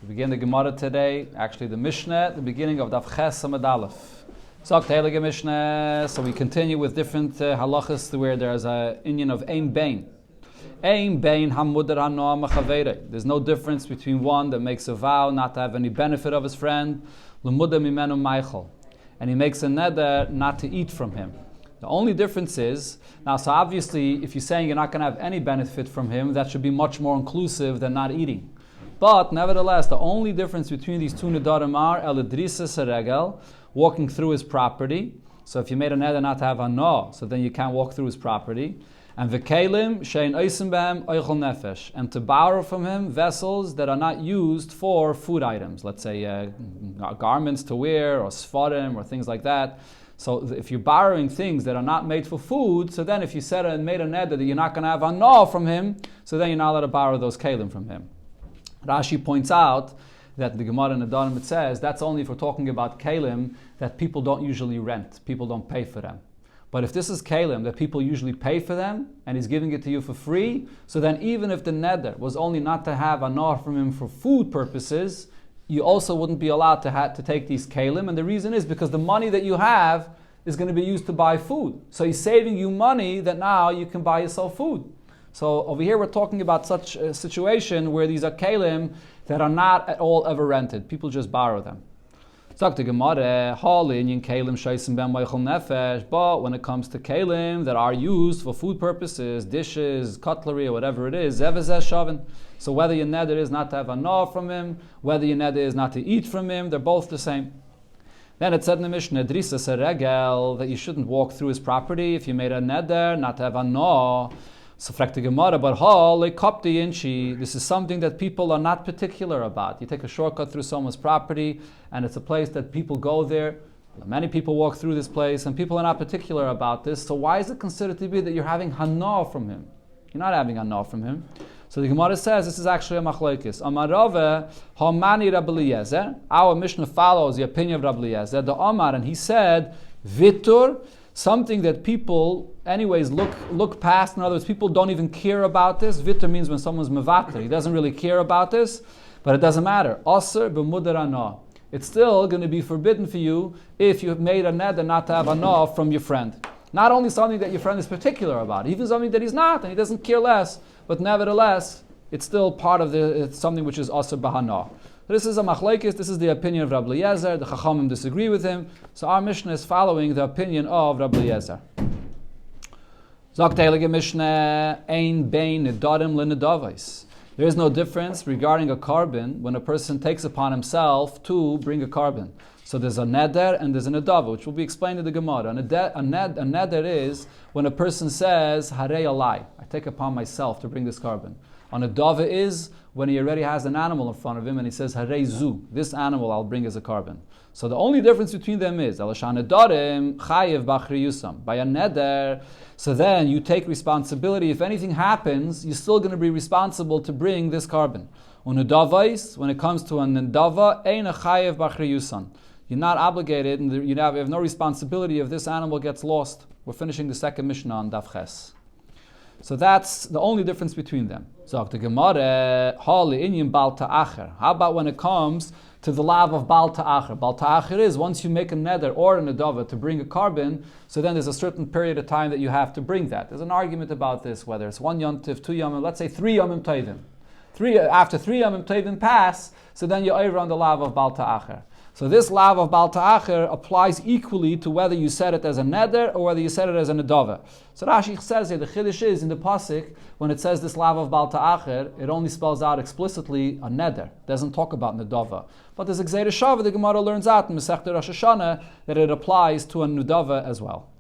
We begin the Gemara today, actually the Mishnah, the beginning of Daf Ches Amud Aleph. So we continue with different halachas where there's an union of Ein Bein. Ein Bein Hamudar Hanoah Machavere. There's no difference between one that makes a vow not to have any benefit of his friend, L'muda Mimenu Meichel, and he makes a neder not to eat from him. The only difference is, now so obviously if you're saying you're not going to have any benefit from him, that should be much more inclusive than not eating. But nevertheless, the only difference between these two nedarim are el idrisa seregel, walking through his property. So if you made a neder not to have hanoah, so then you can't walk through his property. And v'kelim shein oisim behem oichel nefesh, and to borrow from him vessels that are not used for food items, let's say garments to wear or sfarim or things like that. So if you're borrowing things that are not made for food, so then if you said and made a neder that you're not going to have hanoah from him, so then you're not allowed to borrow those kelim from him. Rashi points out that the Gemara in the Nedarim, it says that's only if we're talking about kelim that people don't usually rent, people don't pay for them. But if this is kelim that people usually pay for them and he's giving it to you for free, so then even if the neder was only not to have hanoah from him for food purposes, you also wouldn't be allowed to take these kelim. And the reason is because the money that you have is going to be used to buy food. So he's saving you money that now you can buy yourself food. So over here we're talking about such a situation where these are kelim that are not at all ever rented. People just borrow them. But when it comes to kelim that are used for food purposes, dishes, cutlery, or whatever it is, so whether your neder is not to have hanoah from him, whether your neder is not to eat from him, they're both the same. Then it said in the Mishnah, drisa seregel, that you shouldn't walk through his property if you made a neder not to have hanoah. So frekte Gemara, but this is something that people are not particular about. You take a shortcut through someone's property, and it's a place that people go there. Many people walk through this place, and people are not particular about this. So why is it considered to be that you're having hanoah from him? You're not having hanoah from him. So the Gemara says this is actually a machlokes. Amar Rava, Hamani Rabbi Eliezer. Our Mishnah follows the opinion of Rabbi Eliezer, the Omar, and he said, Vitur, something that people anyways look past. In other words, people don't even care about this. Vitur means when someone's mevater. He doesn't really care about this, but it doesn't matter. Aser b'mudar hanoah. It's still going to be forbidden for you if you have made a neder not to have hanoah from your friend. Not only something that your friend is particular about, even something that he's not and he doesn't care less, but nevertheless, it's still part of it's something which is aser b'hanoah. This is a machlekes, this is the opinion of Rabbi Eliezer, the Chachamim disagree with him, so our Mishnah is following the opinion of Rabbi Eliezer. Zok Heilige Mishnah, Ein Bein Nedarim LeNedavos. There is no difference regarding a carbon when a person takes upon himself to bring a carbon. So there's a neder and there's a nedava, which will be explained in the Gemara. A neder is when a person says, Harei alai, I take upon myself to bring this carbon. A nedava is when he already has an animal in front of him and he says, Harei zu, this animal I'll bring as a carbon. So the only difference between them is, Alashan nedarim chayev b'achri yusam. By a neder, so then you take responsibility. If anything happens, you're still going to be responsible to bring this carbon. Unedavais, when it comes to a nedava, ein chayev b'achri yusam. You're not obligated, and you have no responsibility if this animal gets lost. We're finishing the second Mishnah on Daf Ches. So that's the only difference between them. So the Gemara, how about when it comes to the lav of Baal Ta'achar? Baal Ta'achar is once you make a neder or a nedava to bring a carbon, so then there's a certain period of time that you have to bring that. There's an argument about this, whether it's 1 Yom Tov, 2 Yom, let's say 3 Yomim Tovim. After 3 Yomim Tovim pass, so then you're over on the lav of Baal Ta'achar. So this lav of Baal Ta'achar applies equally to whether you said it as a neder or whether you said it as a nedava. So Rashi says here, the chiddush is in the pasuk, when it says this lav of Baal Ta'achar, it only spells out explicitly a neder. It doesn't talk about nedava. But there's a gzeira shava, the Gemara learns out in Masechta Rosh Hashanah, that it applies to a nedava as well.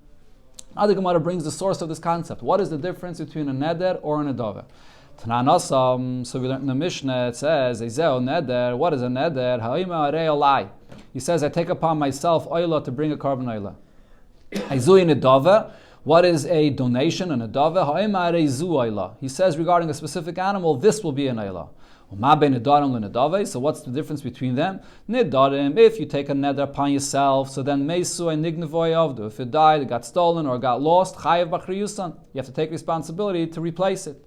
Now the Gemara brings the source of this concept. What is the difference between a neder or a nedava? So we learned in the Mishnah, it says, Ezeo neder, what is a neder? Ha'ima arei olai. He says, I take upon myself oila to bring a carbon oila. Ezui nedava, what is a donation, a nedava? Ha'ima arei zu oila. He says regarding a specific animal, this will be an oila. So what's the difference between them? Nedarim, if you take a neder upon yourself, so then meisu and nignevoy avdu. If it died, it got stolen or got lost, chayev b'chri yusan. You have to take responsibility to replace it.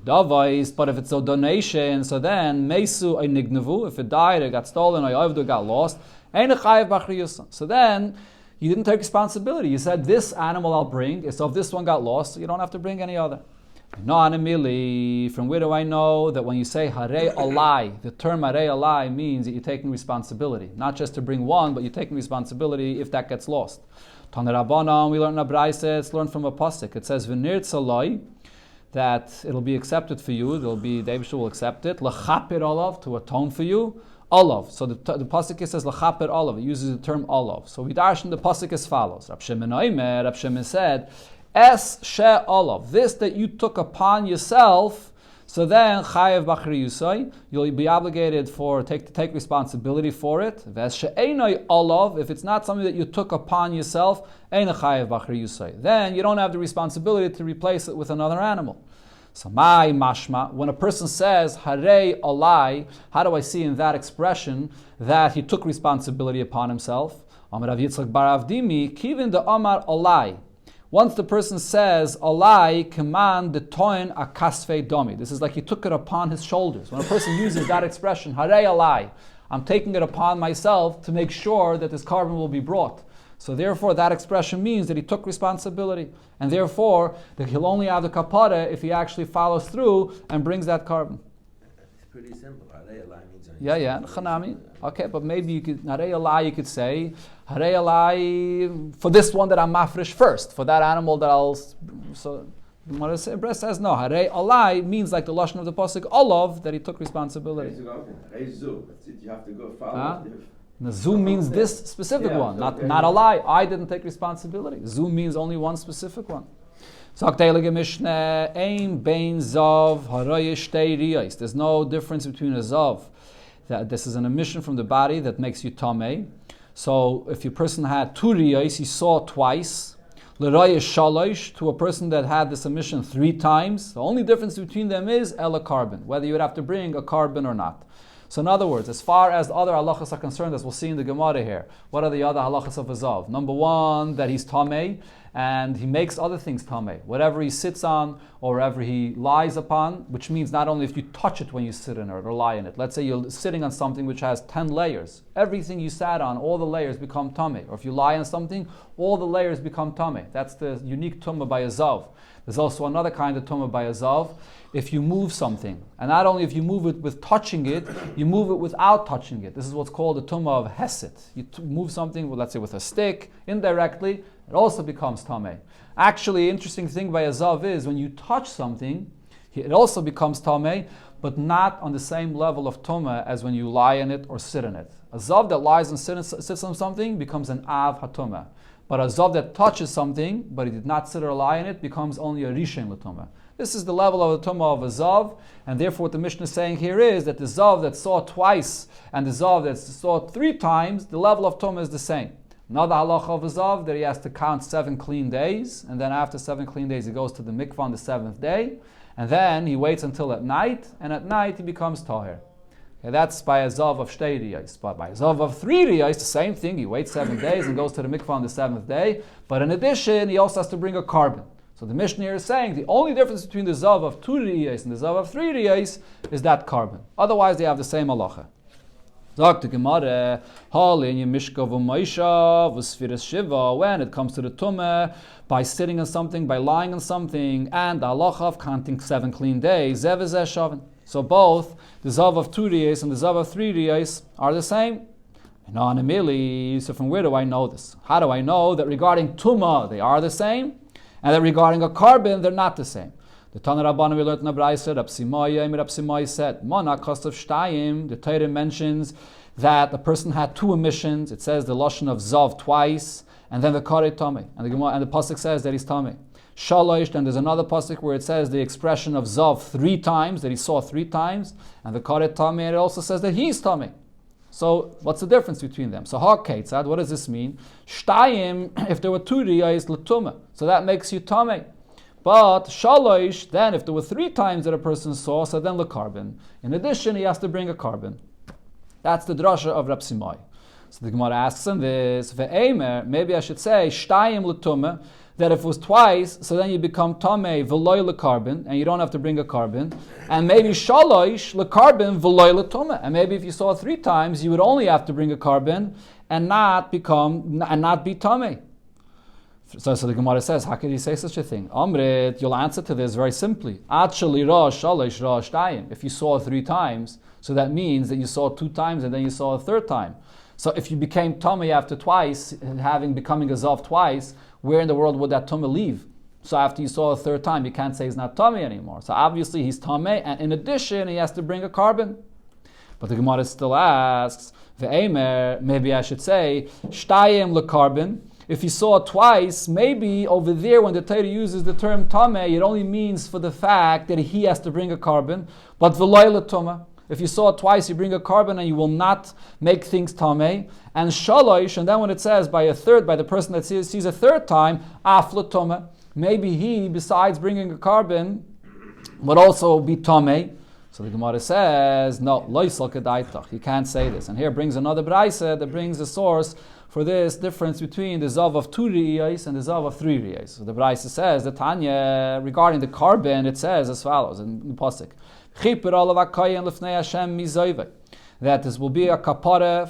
But if it's a donation, so then Mesu ay nignavu, if it died, it got stolen, or it got lost, so then you didn't take responsibility. You said, this animal I'll bring, so if this one got lost, so you don't have to bring any other. From where do I know that when you say harei alai, the term harei alai means that you're taking responsibility, not just to bring one, but you're taking responsibility if that gets lost. Tana Rabbanan, we learn in a brayse, it's learned from a pasuk. It says v'nir tzalai, that it'll be accepted for you. The Eibusher will accept it. L'chapir olav, to atone for you. Olav. So the pasuk says l'chapir olav. It uses the term olav. So we darshan the pasuk as follows. Rab Shimon said, Es she olav, this that you took upon yourself. So then chayev b'achri yusay, you'll be obligated to take responsibility for it. Ves she'enoi olav, if it's not something that you took upon yourself, ein chayev b'achri yusay, then you don't have the responsibility to replace it with another animal. So my mashma, when a person says harei alai, how do I see in that expression that he took responsibility upon himself? Amar Rav Yitzchak bar Avdimi, kivin de amar alai. Once the person says, alai command the toin a kasvei domi. This is like he took it upon his shoulders. When a person uses that expression, harei alai, I'm taking it upon myself to make sure that this carbon will be brought. So therefore that expression means that he took responsibility. And therefore that he'll only have the kapara if he actually follows through and brings that carbon. It's pretty simple. Harei alai means Yeah, chanami. Okay, but maybe you could, harei alai, you could say, harei alai, for this one that I'm mafresh first, for that animal that I'll, so, Gemara says no, harei alai means like the lashon of the pasuk olav, that he took responsibility. You have to go follow. The zu means this specific one, not alai. I didn't take responsibility. Zu means only one specific one. There's no difference between a zav. That this is an emission from the body that makes you tamei. So if your person had two riyos, he saw twice. L'rayis shalosh, to a person that had this emission 3 times. The only difference between them is ela carbon, whether you would have to bring a carbon or not. So in other words, as far as the other halachas are concerned, as we'll see in the Gemara here, what are the other halachas of a zav? Number one, that he's tamei, and he makes other things tamei. Whatever he sits on, or wherever he lies upon, which means not only if you touch it when you sit in it or lie in it. Let's say you're sitting on something which has 10 layers. Everything you sat on, all the layers become tamei. Or if you lie on something, all the layers become tamei. That's the unique tumah by a zav. There's also another kind of tumah by a zav. If you move something, and not only if you move it with touching it, you move it without touching it. This is what's called the tumah of hesed. You move something, let's say with a stick, indirectly, it also becomes tamei. Actually, interesting thing by a zav is when you touch something, it also becomes tamei, but not on the same level of tumah as when you lie in it or sit in it. A zav that lies and sits on something becomes an av hatumah. But a zav that touches something, but he did not sit or lie in it, becomes only a rishon l'tumah. This is the level of the tumah of a zav, and therefore what the Mishnah is saying here is that the zav that saw twice and the zav that saw 3 times, the level of tumah is the same. Another halacha of a zav, that he has to count 7 clean days, and then after 7 clean days he goes to the mikvah on the 7th day, and then he waits until at night, and at night he becomes tahir. Okay, that's by a zav of shtei riyos. But by a zav of 3 riyos, the same thing. He waits 7 days and goes to the mikvah on the 7th day. But in addition, he also has to bring a carbon. So the Mishnah here is saying the only difference between the zav of 2 riyos and the zav of 3 riyos is that carbon. Otherwise, they have the same halacha. When it comes to the tumah, by sitting on something, by lying on something, and the halacha of counting 7 clean days, zev is shavan. So both the zav of 2 riyos and the zav of 3 riyos are the same. So from where do I know this? How do I know that regarding tumah they are the same, and that regarding a carbon they're not the same? The Tana Rabbanan we learned in the brayse, Rab Simai said, Mana kostav shtayim. The Torah mentions that the person had 2 emissions. It says the lashon of zav twice, and then the karei tamei, and the pasuk says that he's tamei. Shalosh, and there's another pasuk where it says the expression of zav 3 times, that he saw 3 times, and the karei tamei, and it also says that he's tamei. So what's the difference between them? So hakeitzad, what does this mean? Shtayim, if there were 2 riyos l'tumah, so that makes you tamei. But shalosh, then if there were 3 times that a person saw, so then the carbon. In addition, he has to bring a carbon. That's the drasha of Rab Simai. So the Gemara asks him this, ve'emer, maybe I should say, shtayim l'tumah, that if it was twice, so then you become tamei v'loy l'karbon, and you don't have to bring a carbon. And maybe shalosh l'karbon v'loy l'tumah. And maybe if you saw 3 times, you would only have to bring a carbon and not be tamei. So the Gemara says, how could he say such a thing? Amrit, you'll answer to this very simply. If you saw 3 times, so that means that you saw 2 times and then you saw a 3rd time. So if you became tamei after twice, and becoming a zav twice, where in the world would that tumah leave? So after you saw a 3rd time, you can't say he's not tamei anymore. So obviously he's tamei, and in addition, he has to bring a carbon. But the Gemara still asks, ve'emer, maybe I should say, shtayim l'karbon. If you saw it twice, maybe over there when the Torah uses the term tamei, it only means for the fact that he has to bring a carbon, but v'loy l'tumah. If you saw it twice, you bring a carbon and you will not make things tamei. And shalosh, and then when it says by the person that sees a 3rd time, af l'tumah, maybe he, besides bringing a carbon, would also be tamei. So the Gemara says, no, lo yisal kedaitach. You can't say this. And here brings another braisa that brings a source for this difference between the zav of 2 riyos and the zav of 3 riyos. So the braisa says, the Tanya, regarding the carbon, it says as follows in the pasuk, that this will be a kapara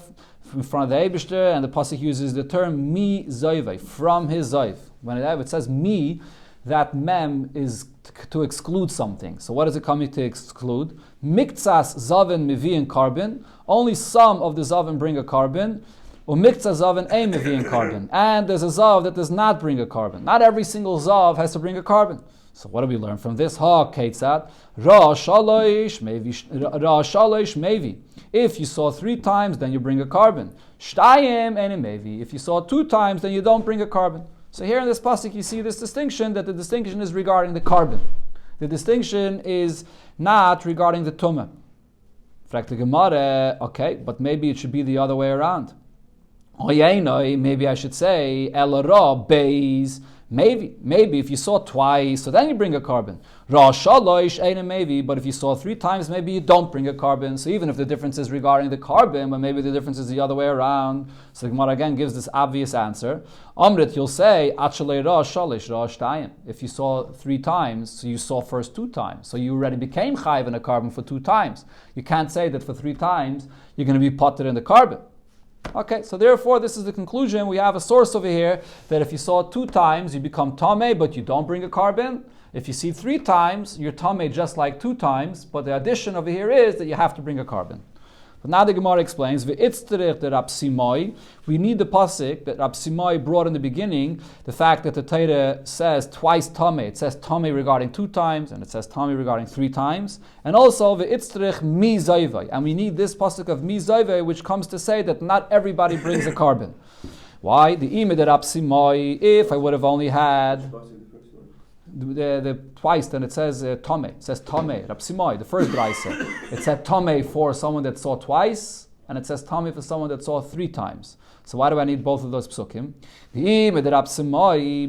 in front of the Eibishter, and the pasuk uses the term mi zoive, from his zoiv. When it says mi, that mem is to exclude something. So what is it coming to exclude? Miktsas zavin miviin carbon. Only some of the zavin bring a carbon. Or miktsas zavin ein miviin carbon. And there's a zav that does not bring a carbon. Not every single zav has to bring a carbon. So what do we learn from this? Ha ketzat ra shalosh mevi. If you saw 3 times, then you bring a carbon. Shtayim ein mevi. If you saw 2 times, then you don't bring a carbon. So here in this pasuk, you see this distinction, that the distinction is regarding the carbon. The distinction is not regarding the tumah. In fact, the Gemara, okay, but maybe it should be the other way around. Maybe I should say, el ra beis. Maybe if you saw twice, so then you bring a carbon. Ra shalosh ein maybe, but if you saw 3 times, maybe you don't bring a carbon. So even if the difference is regarding the carbon, but maybe the difference is the other way around. So the Gemara again gives this obvious answer. Amrit, you'll say, achalei ra shalish ra shtayim. If you saw 3 times, so you saw first 2 times. So you already became chayiv in a carbon for 2 times. You can't say that for 3 times, you're going to be potted in the carbon. Okay, so therefore this is the conclusion. We have a source over here that if you saw 2 times, you become tamei, but you don't bring a carbon. If you see 3 times, you're tamei just like 2 times, but the addition over here is that you have to bring a carbon. But now the Gemara explains, we need the pasuk that Rab Simai brought in the beginning, the fact that the Torah says twice tamei. It says tamei regarding 2 times, and it says tamei regarding 3 times. And also, v'itzterich mi zayvai. And we need this pasuk of mi zayvai, which comes to say that not everybody brings a carbon. Why? The imid Rab Simai, if I would have only had the twice, then it says tamei. It says tamei. Rab Simai, the first brayse, it said tamei for someone that saw twice, and it says tamei for someone that saw 3 times. So why do I need both of those psukim?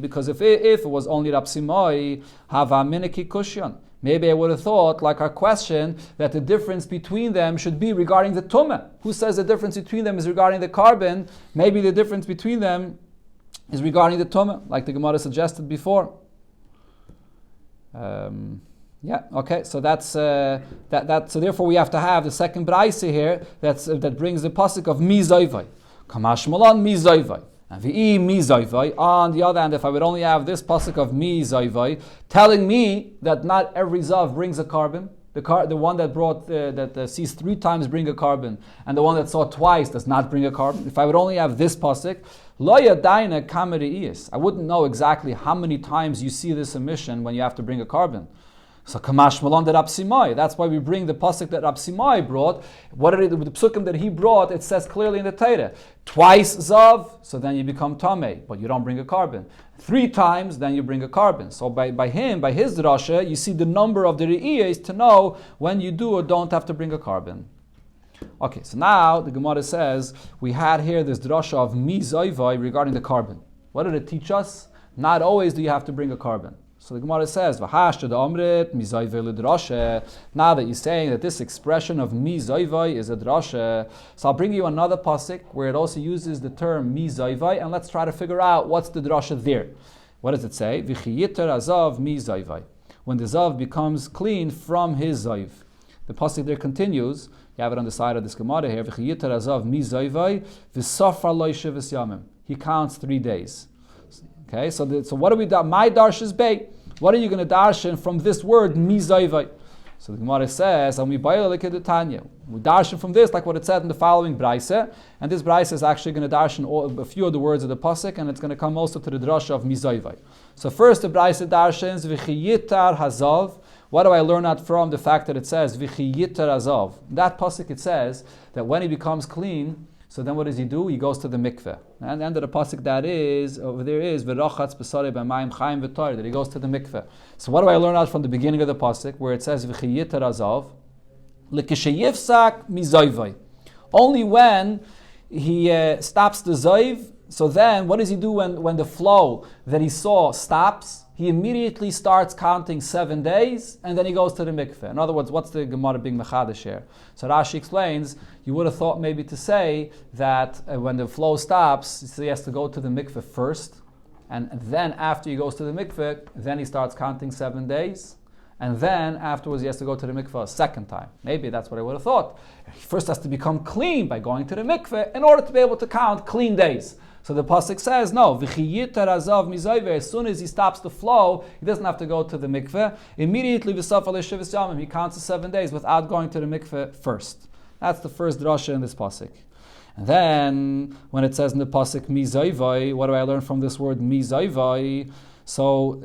Because if it was only Rab Simai, hava miniki kushyan. Maybe I would have thought, like our question, that the difference between them should be regarding the tumah. Who says the difference between them is regarding the carbon? Maybe the difference between them is regarding the tumah, like the Gemara suggested before. So that's So therefore, we have to have the second brayse here that brings the pasuk of mi zayvai, kamash malan mi zayvai, and vi mi zayvai. On the other hand, if I would only have this pasuk of mi zayvai, telling me that not every zav brings a carbon. The one that brought that sees 3 times bring a carbon, and the one that saw twice does not bring a carbon. If I would only have this pasuk, lo yadaina kameriis, I wouldn't know exactly how many times you see this emission when you have to bring a carbon. So kamash malon that Rab Simai. That's why we bring the pasuk that Rab Simai brought. What are the psukim that he brought? It says clearly in the Torah, twice zav, so then you become tamei, but you don't bring a carbon. 3 times, then you bring a carbon. So by his drasha, you see the number of the re'iyos to know when you do or don't have to bring a carbon. Okay, so now the Gemara says we had here this drasha of mi zayvai regarding the carbon. What did it teach us? Not always do you have to bring a carbon. So the Gemara says, "V'hashta d'amrit mizayvei l'drashe." Now that you're saying that this expression of mizayvei is a drashe, so I'll bring you another pasuk where it also uses the term mizayvei, and let's try to figure out what's the drashe there. What does it say? V'chiyiter azav mizayvei. When the zav becomes clean from his zayv. The pasuk there continues. You have it on the side of this Gemara here. V'chiyiter azav mizayvei v'safar lo yeshivas yamim. He counts 3 days. Okay, so what do we do? My darsh is bait. What are you going to darshan from this word mizayvai? So the Gemara says, and we darshan from this like what it said in the following brayse, and this brayse is actually going to darshan a few of the words of the pasuk, and it's going to come also to the drasha of mizayvai. So first the brayse darshans v'chiyitar hazav. What do I learn out from the fact that it says v'chiyitar hazav? That pasuk it says that when he becomes clean, so then what does he do? He goes to the mikveh. And the end of the pasuk that is, over there is, v'rochatz b'sarei b'mayim chayim v'tor, that he goes to the mikveh. So what do I learn out from the beginning of the pasuk, where it says, v'chiyitar azav, l'kishayivsak mizayvai. Only when he stops the zayv, so then what does he do when the flow that he saw stops? He immediately starts counting 7 days, and then he goes to the mikveh. In other words, what's the Gemara being mechadash here? So Rashi explains, you would have thought maybe to say that when the flow stops, so he has to go to the mikveh first, and then after he goes to the mikveh, then he starts counting 7 days, and then afterwards he has to go to the mikveh a second time. Maybe that's what I would have thought. He first has to become clean by going to the mikveh in order to be able to count clean days. So the pasuk says, no, v'chiyitar azav mizayvei. As soon as he stops the flow, he doesn't have to go to the mikveh. Immediately, v'safar l'shivas yamim, he counts the 7 days without going to the mikveh first. That's the first drasha in this pasuk. And then, when it says in the pasuk mizayvei, what do I learn from this word mizayvei? So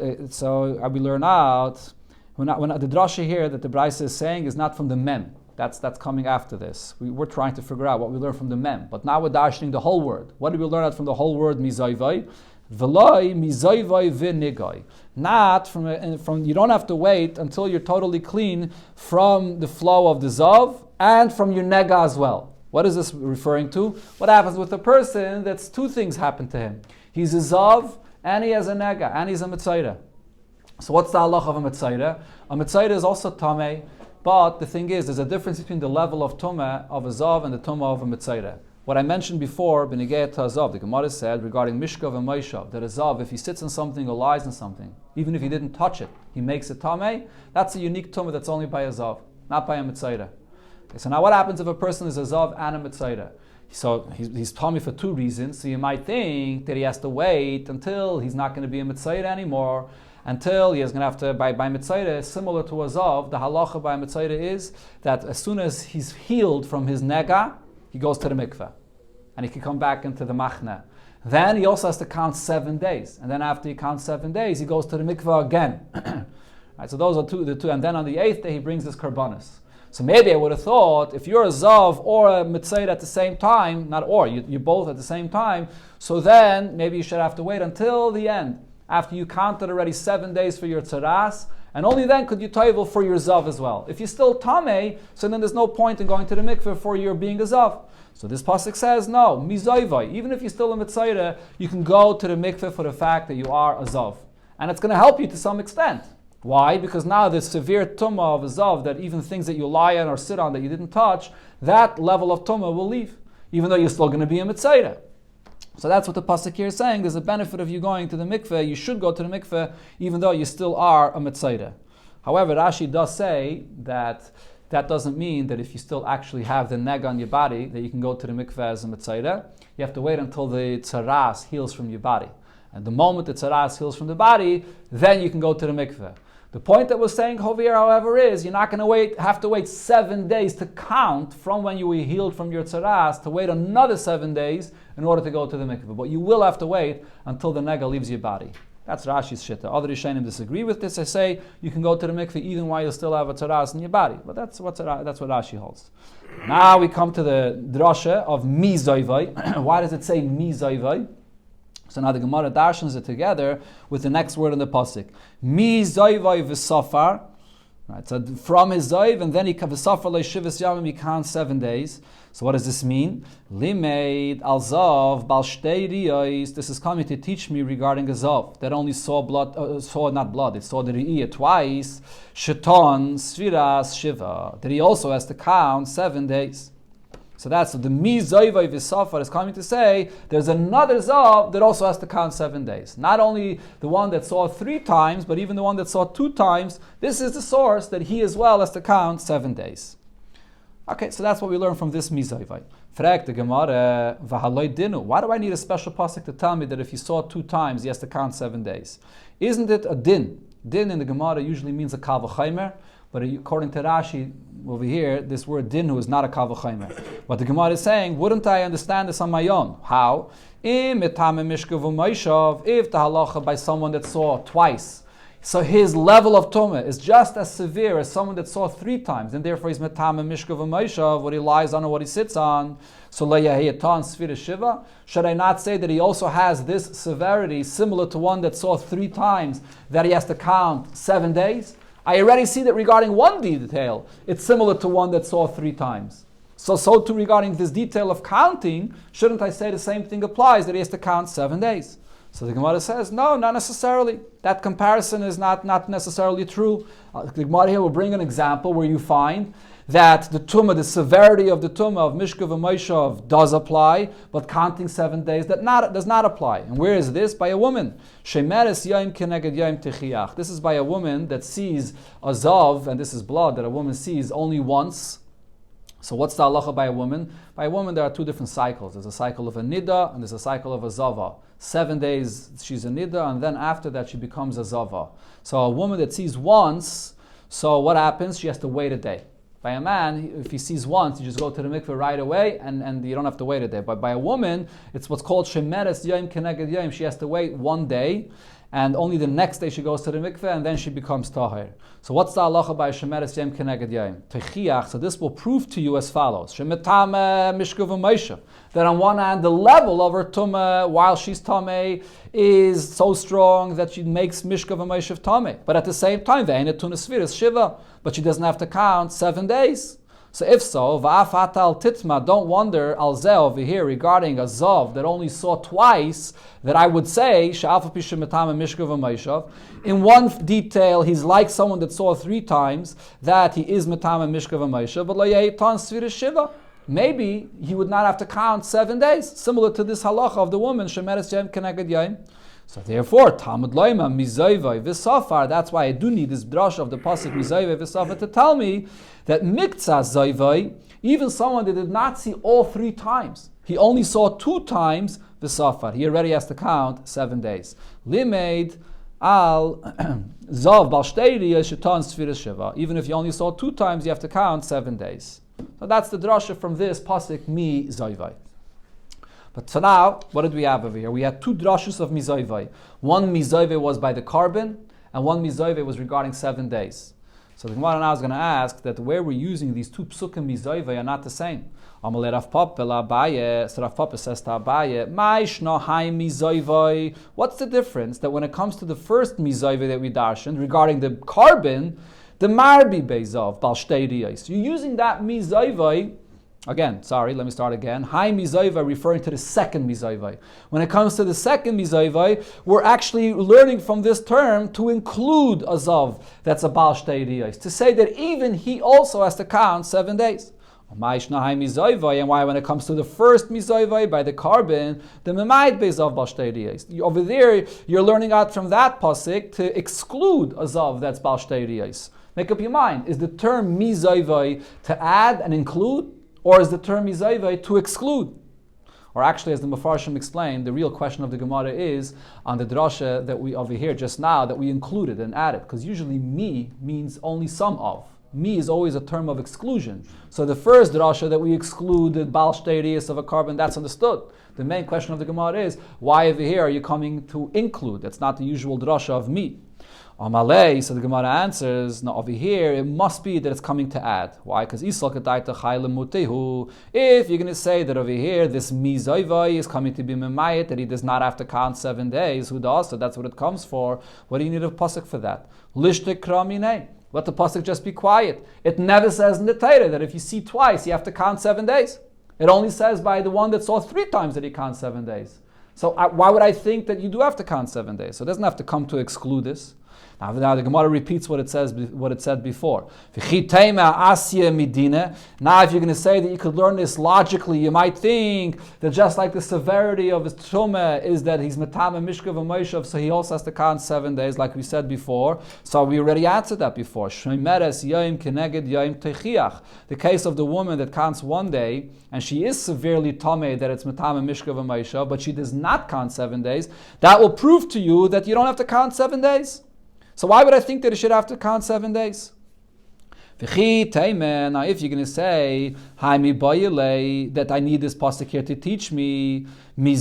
we learn out when the drasha here that the Brayse is saying is not from the mem. That's coming after this. We're trying to figure out what we learn from the mem. But now we're darshaning the whole word. What do we learn out from the whole word mizayvai? V'loi mizayvai v'nigai. Not from you don't have to wait until you're totally clean from the flow of the zav and from your nega as well. What is this referring to? What happens with a person that's two things happen to him. He's a zav and he has a nega and he's a mitzayra. So what's the halach of a mitzayra? A mitzayra is also tamei. But the thing is, there's a difference between the level of tumah of a zav and the tumah of a mitzayra. What I mentioned before, b'negei to zav, the Gemara said regarding mishkav and maishav, that a zav, if he sits in something or lies in something, even if he didn't touch it, he makes it tamei. That's a unique tumah that's only by a zav, not by a mitzayra. Okay, so now what happens if a person is a zav and a mitzayra? So he's tamei for two reasons. So you might think that he has to wait until he's not going to be a mitzayra anymore, until he is going to have to, by mitzayra, similar to a zav, the halacha by mitzayra is that as soon as he's healed from his nega, he goes to the mikveh. And he can come back into the machna. Then he also has to count 7 days. And then after he counts 7 days, he goes to the mikveh again. Right, so those are the two. And then on the 8th day, he brings his karbanos. So maybe I would have thought, if you're a zav or a mitzayra at the same time, you're both at the same time, so then maybe you should have to wait until the end. After you counted already 7 days for your tzaras, and only then could you toivel for your zav as well. If you're still tamei, so then there's no point in going to the mikveh for your being a zav. So this pasuk says, no, mizayvai. Even if you're still a mitzayra, you can go to the mikveh for the fact that you are a zav. And it's going to help you to some extent. Why? Because now the severe tumah of a zav, that even things that you lie on or sit on that you didn't touch, that level of tumah will leave, even though you're still going to be a mitzayra. So that's what the pasuk here is saying. There's a benefit of you going to the mikveh. You should go to the mikveh even though you still are a mitzayra. However, Rashi does say that doesn't mean that if you still actually have the neg on your body that you can go to the mikveh as a mitzayra. You have to wait until the tzaras heals from your body. And the moment the tzaras heals from the body, then you can go to the mikveh. The point that we're saying over here, however, is you're not going to have to wait 7 days to count from when you were healed from your tzaras to wait another 7 days in order to go to the mikveh. But you will have to wait until the nega leaves your body. That's Rashi's shitta. Other Rishonim disagree with this. They say you can go to the mikveh even while you still have a tzaras in your body. But that's what Rashi holds. Now we come to the drasha of mizayvai. Why does it say mizayvai? So now the Gemara darshans it together with the next word in the pasuk. Mi zayvai v'safar. Right, so from his zayv, and then he v'safar le'shivas yamim, he counts 7 days. So what does this mean? Limeid al zav bal shtei riyos. This is coming to teach me regarding a zav that only saw blood, it saw the riyah twice. Sheton sviras shiva. That he also has to count 7 days. So that's the mi zayvay v'safar is coming to say there's another zav that also has to count 7 days. Not only the one that saw 3 times, but even the one that saw 2 times. This is the source that he as well has to count 7 days. Okay, so that's what we learn from this mi zayvay. Frag the Gemara v'haloi dinu. Why do I need a special pasuk to tell me that if he saw 2 times, he has to count 7 days? Isn't it a din? Din in the Gemara usually means a kal v'chaimer. But according to Rashi, over here, this word dinu is not a kal v'chaimer. What the Gemara is saying, wouldn't I understand this on my own? How? If the halacha by someone that saw twice, so his level of tumah is just as severe as someone that saw 3 times, and therefore he's metame mishka v'maishav, what he lies on or what he sits on. So le'yahiyatan sfira shiva. Should I not say that he also has this severity similar to one that saw 3 times, that he has to count 7 days? I already see that regarding one detail, it's similar to one that saw 3 times. So too regarding this detail of counting, shouldn't I say the same thing applies, that he has to count 7 days? So the Gemara says, no, not necessarily. That comparison is not necessarily true. The Gemara here will bring an example where you find that the tumah, the severity of the tumah of Mishka v'Moshav does apply, but counting 7 days does not apply. And where is this? By a woman. Shemeres yaim keneged yaim techiach. This is by a woman that sees a zav, and this is blood that a woman sees only once. So what's the halacha by a woman? By a woman there are 2 different cycles. There's a cycle of a nida and there's a cycle of a zava. 7 days she's a nida, and then after that she becomes a zava. So a woman that sees once, so what happens? She has to wait a day. By a man, if he sees once, you just go to the mikveh right away, and you don't have to wait a day. But by a woman, it's what's called shemeres yom keneged yom. She has to wait 1 day, and only the next day she goes to the mikveh, and then she becomes tahir. So what's the halacha by shemeres yom keneged yom? Techiach. So this will prove to you as follows: shemetame mishka v'moshav. That on one hand, the level of her tumah while she's tameh is so strong that she makes mishka v'moshav tameh. But at the same time, ve'enet tuna sviras shiva. But she doesn't have to count 7 days. So if so, va'af al titma, don't wonder al zeh over here regarding a zav that only saw twice, that I would say sha'af pisha metame mishka v'moshav. In one detail, he's like someone that saw 3 times, that he is metame mishka v'moshav, but lo yehitan sviras shiva. Maybe he would not have to count 7 days, similar to this halacha of the woman shemeres yom keneged yom. So therefore, Talmud Loima mizayvay v'safar. That's why I do need this drush of the pasuk mizayvay v'safar to tell me that miktzah zayvay, even someone that did not see all 3 times, he only saw 2 times v'safar. He already has to count 7 days. Limeid al zav bal shtei riyos shetan sfiras shiva. Even if you only saw 2 times, you have to count 7 days. So that's the drasha from this pasuk mi zayvay. But so now, what did we have over here? We had 2 drashus of mizayvay. One mizayvay was by the carbon, and one mizayvay was regarding 7 days. So the Gemara now is going to ask that where we're using these 2 psukim mizayvay are not the same. Amalei Rav Papa Abaye, so Rav Papa says to Abaye, Ma'ishno hai mizayvay. What's the difference that when it comes to the first mizayvay that we darshan regarding the carbon, the marbi bezav bal shtei riyos. You're using that mizayvay. Again, let me start again. Hai mizayvay referring to the second mizayvay. When it comes to the second mizayvay, we're actually learning from this term to include a zav that's a bal shtei riyos, to say that even he also has to count 7 days. And why when it comes to the first mizayvay by the carbon, the memayit bezav bal shtei riyos. Over there, you're learning out from that pasuk to exclude a zav that's bal shtei riyos. Make up your mind. Is the term mizayvay to add and include? Or is the term mizayvay to exclude? Or actually, as the Mefarshim explained, the real question of the Gemara is on the drasha that we over here just now, that we included and added. Because usually mi means only some of. Mi is always a term of exclusion. So the first drasha that we excluded bal shtei riyos of a carbon, that's understood. The main question of the Gemara is, why over here are you coming to include? That's not the usual drasha of mi. Amalei, so the Gemara answers, no, over here it must be that it's coming to add. Why? Because if you're going to say that over here this mizayvay is coming to be memayit, that he does not have to count 7 days, who does? So that's what it comes for. What do you need a pasuk for that? Lishtek kramine. Let the pasuk just be quiet. It never says in the Torah that if you see twice, you have to count 7 days. It only says by the one that saw 3 times that he counts 7 days. So why would I think that you do have to count 7 days? So it doesn't have to come to exclude this. Now the Gemara repeats what it said before. Now, if you're going to say that you could learn this logically, you might think that just like the severity of his tumah is that he's metame mishkav v'moishav, so he also has to count 7 days, like we said before. So we already answered that before. The case of the woman that counts 1 day, and she is severely tameh that it's metame mishkav v'moishav, but she does not count 7 days. That will prove to you that you don't have to count 7 days. So why would I think that you should have to count 7 days? Now, if you're going to say that I need this pasuk here to teach me that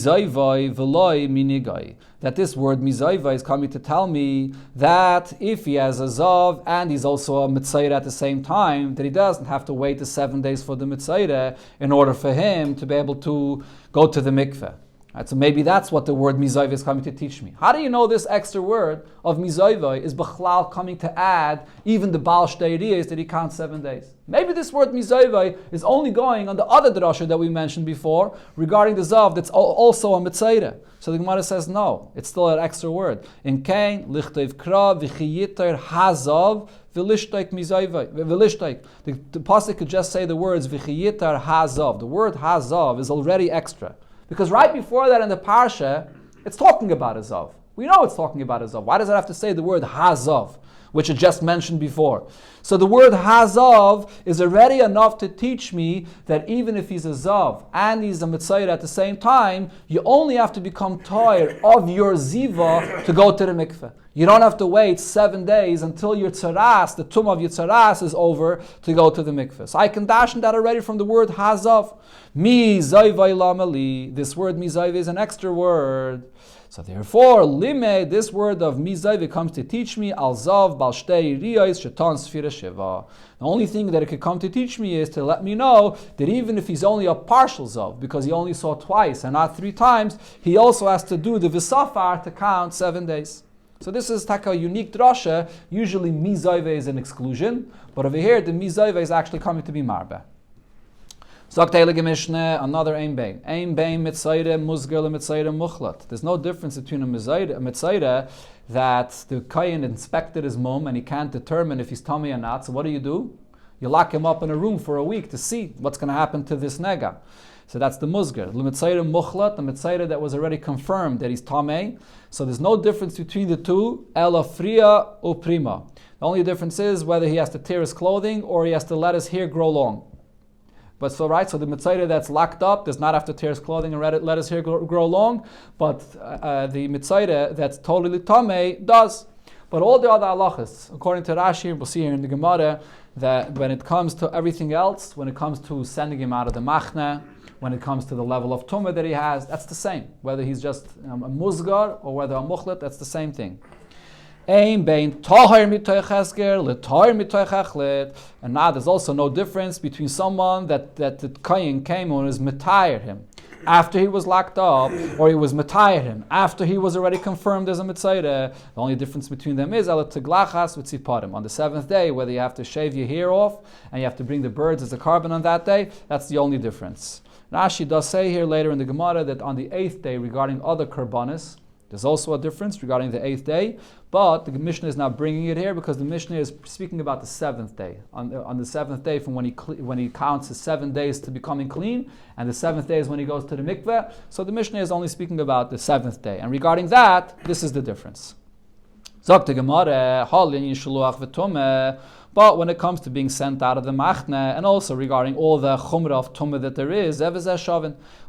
this word mizayvai is coming to tell me that if he has a zav and he's also a mitzayra at the same time, that he doesn't have to wait the 7 days for the mitzayra in order for him to be able to go to the mikveh. Right, so maybe that's what the word mizayvah is coming to teach me. How do you know this extra word of mizayvah is b'chlal coming to add even the Baal Shtei Riyos that he counts 7 days? Maybe this word mizayvah is only going on the other drasha that we mentioned before regarding the zav that's also a mitzayra. So the Gemara says no, it's still an extra word. In kain lichtev kra v'chiyitar hazav v'lishtaik mizayvah v'lishtaik. The pasuk could just say the words v'chiyitar hazav. The word hazav is already extra. Because right before that in the parsha, it's talking about a zav. We know it's talking about a zav. Why does it have to say the word hazav, which it just mentioned before? So the word hazav is already enough to teach me that even if he's a zav and he's a mitzayir at the same time, you only have to become tired of your ziva to go to the mikveh. You don't have to wait 7 days until your tzaras, the tum of your tzaras is over to go to the mikveh. So I can dash that already from the word hazav. Mi zayvay lamali. This word mi zayvay is an extra word. So therefore, lime, this word of mi zayvay comes to teach me al zav bal shtei riyos shetan sfira shiva. The only thing that it could come to teach me is to let me know that even if he's only a partial zav, because he only saw twice and not 3 times, he also has to do the visafar to count 7 days. So this is a unique drasha. Usually mizayve is an exclusion, but over here the mizayve is actually coming to be marbe. Another aim bain. Aim bain mitzayre musgar mitzayre muchlat. There's no difference between a mitzayre that the kohen inspected his mum and he can't determine if he's tummy or not. So what do? You lock him up in a room for a week to see what's going to happen to this nega. So that's the musgar. The mitzayre muchlat, the mitzayre that was already confirmed that he's tamei. So there's no difference between the two. Ela fria u prima. The only difference is whether he has to tear his clothing or he has to let his hair grow long. But so the mitzayre that's locked up does not have to tear his clothing and let his hair grow long. But the mitzayre that's totally tamei does. But all the other halachas, according to Rashi, we'll see here in the Gemara, that when it comes to everything else, when it comes to sending him out of the machna, when it comes to the level of tumah that he has, that's the same. Whether he's just a musgar or whether a muchlet, that's the same thing. And now there's also no difference between someone that the kohen came and was metired him after he was locked up, or he was metired him after he was already confirmed as a mitzayre. The only difference between them is on the 7th day, whether you have to shave your hair off and you have to bring the birds as a carbon on that day. That's the only difference. Rashi does say here later in the Gemara that on the 8th day, regarding other karbanis, there's also a difference regarding the 8th day, but the Mishnah is not bringing it here because the Mishnah is speaking about the 7th day. On the 7th day, from when he counts his 7 days to becoming clean, and the 7th day is when he goes to the mikveh. So the Mishnah is only speaking about the 7th day, and regarding that, this is the difference. But when it comes to being sent out of the machne, and also regarding all the chumrah of tumah that there is,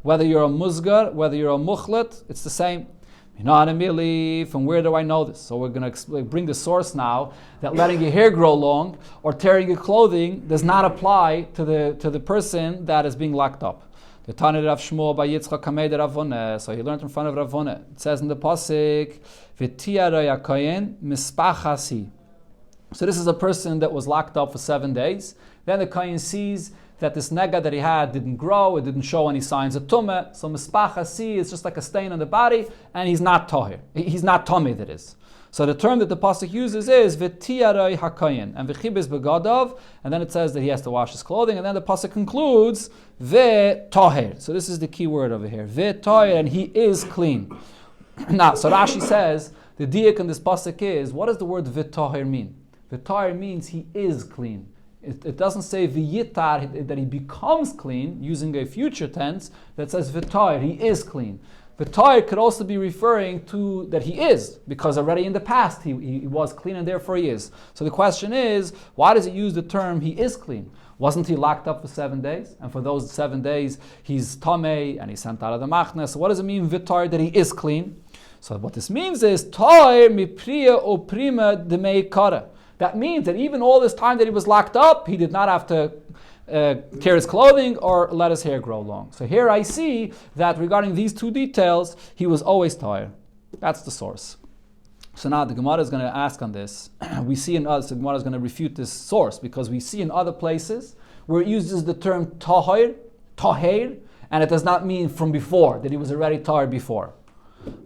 whether you're a musgar, whether you're a muchlet, it's the same. From where do I know this? So we're going to bring the source now that letting your hair grow long or tearing your clothing does not apply to the person that is being locked up. The Tanit Rav Shmuel by Yitzchak Kamei de Ravone. So he learned in front of Ravone. It says in the pasuk, "V'tiarei hakohen mispachasi." So this is a person that was locked up for 7 days. Then the kohen sees that this nega that he had didn't grow, it didn't show any signs of tumah. So mispachasi is just like a stain on the body, and he's not tahir. He's not tummy, that is. So the term that the pasuk uses is v'tiyarai hakayin and v'chibis begadav, and then it says that he has to wash his clothing, and then the pasuk concludes v'taher. So this is the key word over here, v'taher, and he is clean. Now, so Rashi says the diak in this pasuk is, what does the word v'taher mean? V'taher means he is clean. It doesn't say v'yitar, that he becomes clean, using a future tense that says v'taher, he is clean. V'taher could also be referring to that he is, because already in the past he was clean and therefore he is. So the question is, why does it use the term he is clean? Wasn't he locked up for 7 days? And for those 7 days he's tamei and he's sent out of the machna. So what does it mean v'taher, that he is clean? So what this means is taher mipriya o prima demei kara. That means that even all this time that he was locked up, he did not have to tear his clothing or let his hair grow long. So here I see that regarding these two details, he was always tahir. That's the source. So now the Gemara is going to ask on this. We see in others, the Gemara is going to refute this source, because we see in other places where it uses the term tahir, and it does not mean from before, that he was already tahir before.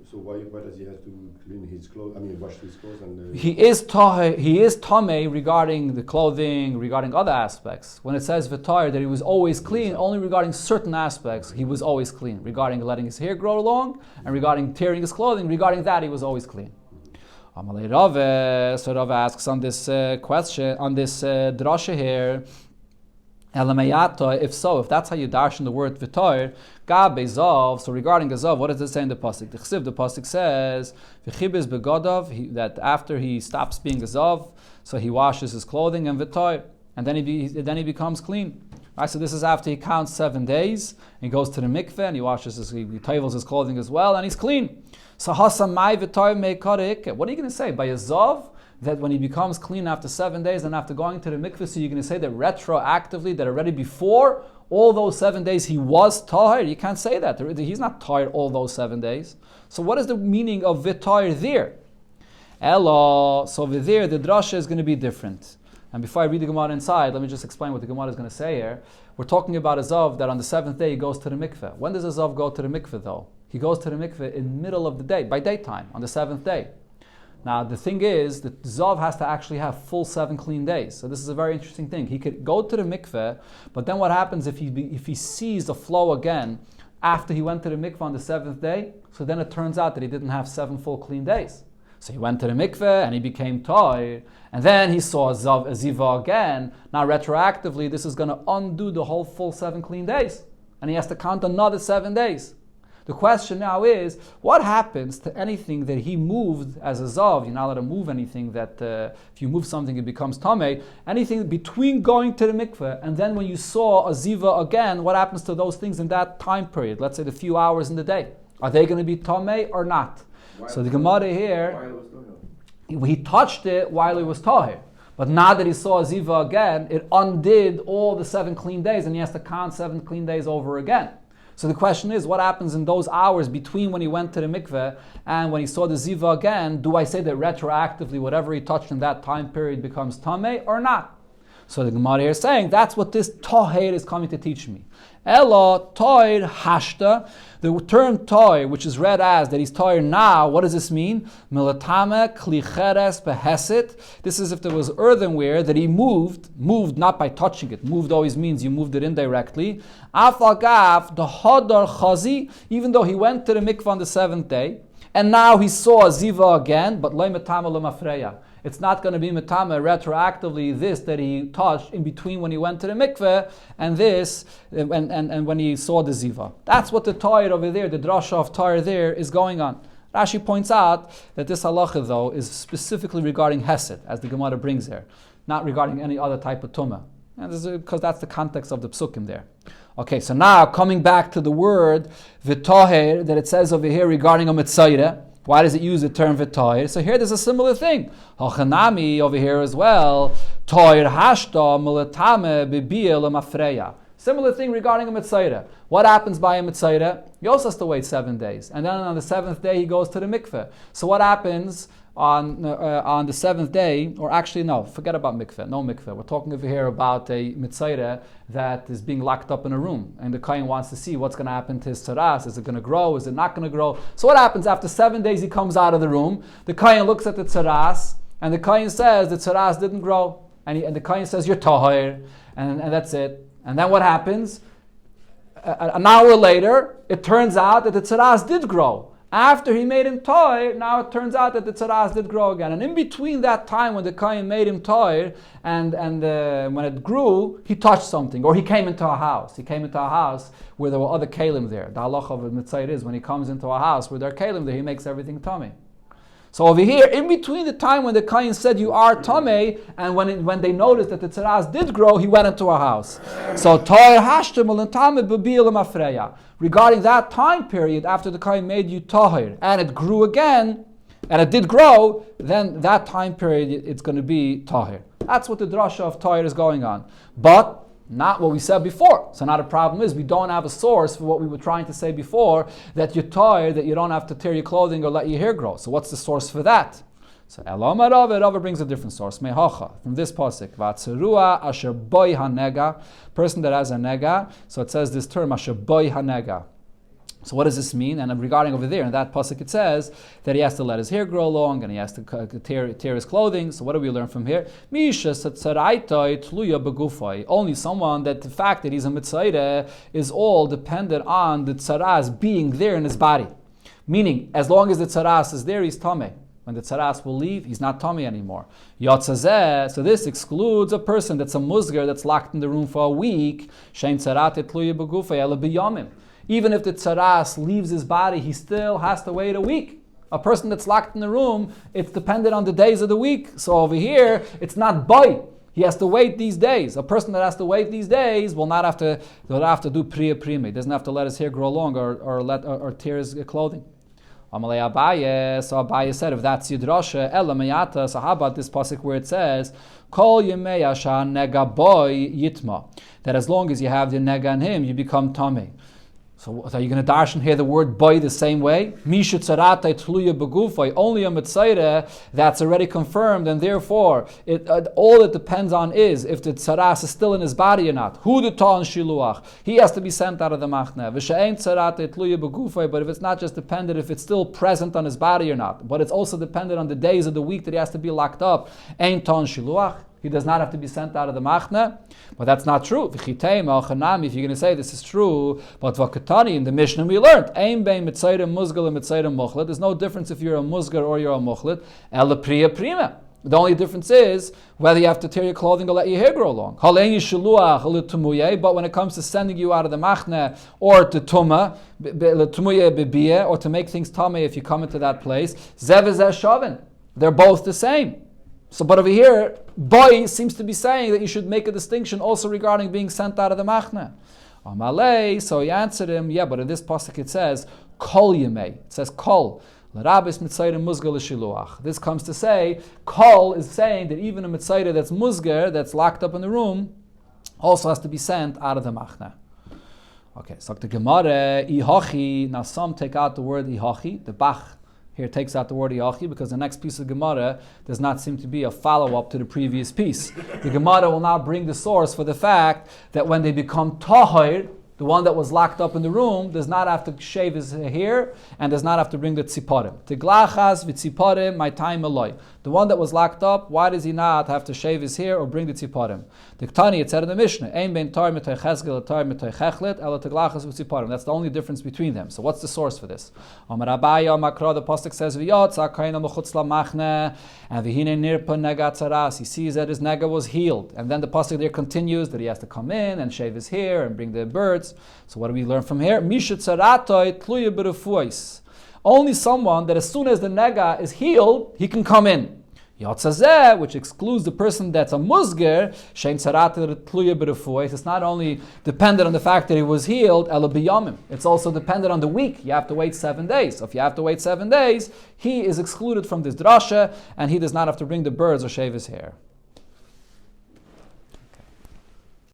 So why does he have to clean his clothes? I mean, wash his clothes and. He is tamei regarding the clothing, regarding other aspects. When it says v'taher, that he was always clean, only regarding certain aspects he was always clean. Regarding letting his hair grow long, and regarding tearing his clothing, regarding that he was always clean. Amalei Rave, so Rave asks on this question, on this drasha here. If so, if that's how you darshan the word v'taher, gabe zav. So regarding a zav, what does it say in the pasuk? The pasuk says v'chibis begadav, that after he stops being a zav, so he washes his clothing and v'taher, and then he becomes clean. Right, so this is after he counts 7 days, and he goes to the mikveh and he washes he tavels his clothing as well, and he's clean. So hasamai v'taher meikarik. What are you going to say by a zav? That when he becomes clean after 7 days and after going to the mikveh, so you're going to say that retroactively, that already before all those 7 days he was tahir? You can't say that. He's not tahir all those 7 days. So what is the meaning of v'tahir there? Ella, so there the drasha is going to be different. And before I read the Gemara inside, let me just explain what the Gemara is going to say here. We're talking about a zav that on the 7th day he goes to the mikveh. When does a zav go to the mikveh though? He goes to the mikveh in the middle of the day, by daytime, on the 7th day. Now the thing is that Zav has to actually have full 7 clean days. So this is a very interesting thing. He could go to the mikveh, but then what happens if he sees the flow again after he went to the mikveh on the 7th day? So then it turns out that he didn't have 7 full clean days. So he went to the mikveh and he became tahir, and then he saw a ziva again. Now retroactively, this is going to undo the whole full 7 clean days, and he has to count another 7 days. The question now is, what happens to anything that he moved as a zav? You're not allowed to move anything that, if you move something, it becomes tamei. Anything between going to the mikveh and then when you saw a ziva again, what happens to those things in that time period? Let's say the few hours in the day. Are they going to be tamei or not? So the Gemara here, he touched it while he was tahir. But now that he saw a ziva again, it undid all the 7 clean days, and he has to count 7 clean days over again. So the question is, what happens in those hours between when he went to the mikveh and when he saw the ziva again? Do I say that retroactively whatever he touched in that time period becomes tamei or not? So the Gemara here is saying that's what this tahir is coming to teach me. Ella tahir hashta. The term tahir, which is read as that he's tahir now, what does this mean? Milatame klicheres behesit. This is if there was earthenware that he moved not by touching it. Moved always means you moved it indirectly. Afagav the hadar chazi, even though he went to the mikvah on the 7th day, and now he saw a ziva again, but lo metame lo mafreya. It's not going to be metame retroactively this that he touched in between when he went to the mikveh and this and when he saw the ziva. That's what the tahir over there, the drasha of tahir there is going on. Rashi points out that this halacha though is specifically regarding hesed, as the Gemara brings there, not regarding any other type of tumah. And this is because that's the context of the psukim there. Okay, so now coming back to the word v'tahir that it says over here regarding a mitzayre. Why does it use the term v'tahir? So here there's a similar thing. Hachanami over here as well. Tahir hashta mulatame b'biyah l'mafreya. Similar thing regarding a mitzayre. What happens by a mitzayre? He also has to wait 7 days. And then on the 7th day he goes to the mikveh. So what happens on the seventh day, or actually no, forget about mikveh, no mikveh. We're talking over here about a mitzayre that is being locked up in a room, and the kohen wants to see what's going to happen to his tzaras. Is it going to grow? Is it not going to grow? So what happens after 7 days? He comes out of the room. The kohen looks at the tzaras, and the kohen says the tzaras didn't grow, and the kohen says you're tahir, and that's it. And then what happens? An hour later, it turns out that the tzaras did grow. After he made him toy, now it turns out that the tzaras did grow again. And in between that time when the kohen made him toy and when it grew, he touched something, or he came into a house. He came into a house where there were other kalim there. The halacha of the mitzayir is when he comes into a house where there are kalim there, he makes everything tummy. So over here, in between the time when the kohen said you are tamei, and when they noticed that the tzaras did grow, he went into a house. So toy hashtem and tamei b'bil mafreya. Regarding that time period after the kohen made you tahir and it grew again, and it did grow, then that time period it's going to be tahir. That's what the drasha of tahir is going on. But not what we said before. So now the problem is we don't have a source for what we were trying to say before, that you're tired, that you don't have to tear your clothing or let your hair grow. So what's the source for that? So Elomar Rava brings a different source. Mehacha, from this pasuk, Vatzerua asher boy hanega, person that has a nega. So it says this term asher boy hanega. So what does this mean? And regarding over there, in that pasuk it says that he has to let his hair grow long and he has to tear his clothing. So what do we learn from here? Only someone that the fact that he's a mitzayre is all dependent on the tzaras being there in his body. Meaning, as long as the tzaras is there, he's tameh. When the tzaras will leave, he's not tameh anymore. Yotzazeh, so this excludes a person that's a musgar that's locked in the room for a week. Shein tzarat tluya begufay ela biyamim. Even if the tzaras leaves his body, he still has to wait a week. A person that's locked in the room, it's dependent on the days of the week. So over here, it's not boy. He has to wait these days. A person that has to wait these days will not have to do priya prima. He doesn't have to let his hair grow long or tear his clothing. Amalei Abaye, so Abaye said, if that's Yidrasha, Ela Meyata, so how about this pasuk where it says, Kol Yemei Asha Nega Boy Yitma, that as long as you have the nega in him, you become tamei. So are you going to darshan here the word boy the same way? Misha tzaratai tluya begufay, only a mitzayre that's already confirmed, and therefore all it depends on is if the tzaras is still in his body or not. Hu the ta'an shiluach, he has to be sent out of the machne. V'she'ein tzaratai tluya begufay, but if it's not just dependent if it's still present on his body or not, but it's also dependent on the days of the week that he has to be locked up. Ein ta'an shiluach. He does not have to be sent out of the machna, but that's not true. If you're going to say this is true, but vakatani in the Mishnah we learned, there's no difference if you're a musgar or you're a muchlet. El priya prima. The only difference is whether you have to tear your clothing or let your hair grow long. But when it comes to sending you out of the machna or to tuma, or to make things tameh if you come into that place, they're both the same. So, but over here, boy seems to be saying that you should make a distinction also regarding being sent out of the machna. Amalei, so he answered him, yeah, but in this pasuk it says, kol yemei. It says kol. L'rabis mitzayre musgar l'shiluach. This comes to say, kol is saying that even a mitzayre that's musgar, that's locked up in the room, also has to be sent out of the machna. Okay, so the Gemara, ihachi. Now some take out the word ihachi, the Bach here takes out the word Yachi because the next piece of Gemara does not seem to be a follow-up to the previous piece. The Gemara will now bring the source for the fact that when they become tahir, the one that was locked up in the room does not have to shave his hair and does not have to bring the tziparim. Tiglachas v'tziparim my time aloi. The one that was locked up, why does he not have to shave his hair or bring the tziparim? Diktani, it said in the Mishnah, Ein ben tar mitoy cheskel tar mitoy chechlet ela tiglachas v'tziparim. That's the only difference between them. So what's the source for this? Amar Abaya Makra, the pasuk says v'yotza kaina mechutz lamachne and v'hine nirpa nega tzaras. He sees that his nega was healed, and then the pasuk there continues that he has to come in and shave his hair and bring the birds. So what do we learn from here? Only someone that as soon as the nega is healed, he can come in. Yotzazeh, which excludes the person that's a musger, it's not only dependent on the fact that he was healed, it's also dependent on the week. You have to wait 7 days. So if you have to wait 7 days, he is excluded from this drasha, and he does not have to bring the birds or shave his hair.